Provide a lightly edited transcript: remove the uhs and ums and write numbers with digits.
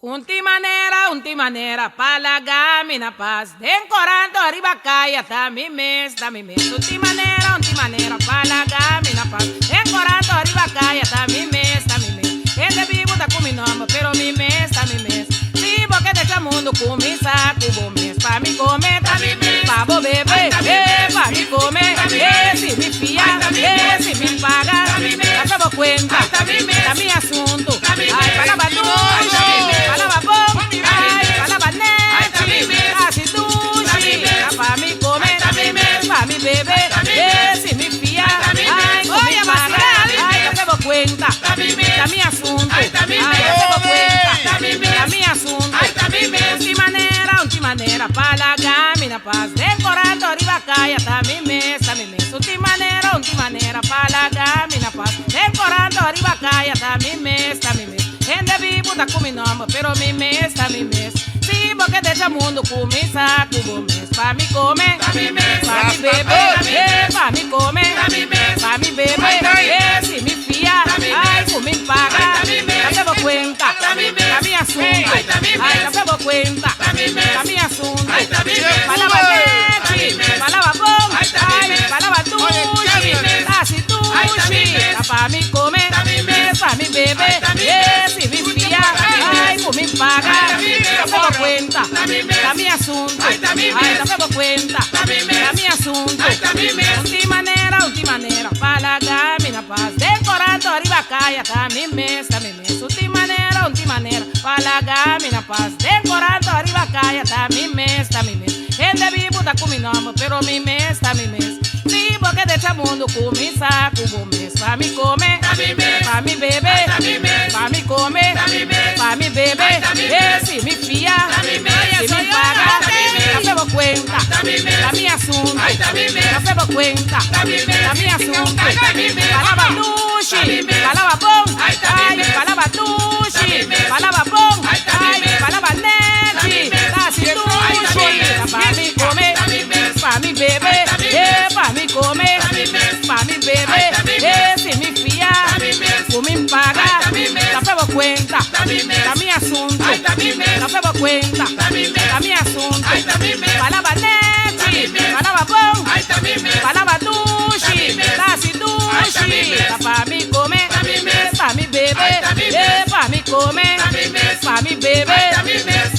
Unti manera, palagami na paz. Den coranto arriba caia, tá mi mes. Unti manera, palagami na paz. Den coranto arriba caia, tá mi mes. Ende vivo da com mi nome, pero mi mes. Si porque deixa mundo começar, cubo mes. Pa mi comer, tá mi mes. Pa bo bebê, pa mi comer. Si mi fia, si mi paga. Hasta bo cuenta, tá mi asunto. Ai, palabra palabra bom, ai, palabra net, assim duche, pa mi comer, pa mi beber, si mi fia, ai, oye, ai, eu pego cuenta, tá mi asunto, ai, eu pego cuenta, tá mi asunto, unti maneira, palagami na paz, decorando arriba caia, tá mi mes, unti maneira, palagami na paz, decorando arriba caia, tá mi mes, Ende vivo da com mi nome, pero mi mes. Si porque deixa mundo começar, cubo mes. Pa mi comer, pa mi beber, pa mi comer, pa mi beber, si mi fia, ai, com mi paga, eu pego cuenta, tá mi asunto, ai, eu pego cuenta, tá mi asunto, palabra net, palabra bom, ai, palabra duche, assim duche, pa mi comer, pa mi beber, si mi fia, ai, com mi paga, eu pego cuenta, tá mi asunto, ai, eu pego cuenta, tá mi asunto, unti maneira, palagami na paz, decorando arriba caia, tá mi mes, unti maneira, palagami na paz, decorando arriba caia, tá mi mes, ende vivo da com mi nome, pero mi mes, si porque deixa mundo começar, cubo mes, pa mi comer, pa mi beber, pa mi comer, pa mi beber, si mi fia, si mi paga, eu pego cuenta, tá mi asunto, eu pego cuenta, tá mi asunto, palabra duche, palabra bom, ai, palabra duche, palabra bom, ai, palabra net, assim duche, pa mi comer, pa mi beber, pa mi comer, pa mi beber, si mi fia, com mi paga, eu pego cuenta, tá mi asunto, eu pego cuenta, tá mi asunto, palabra net, palabra bom, palabra duche, assim duche, pa mi comer, pa mi beber, pa mi comer, pa mi beber,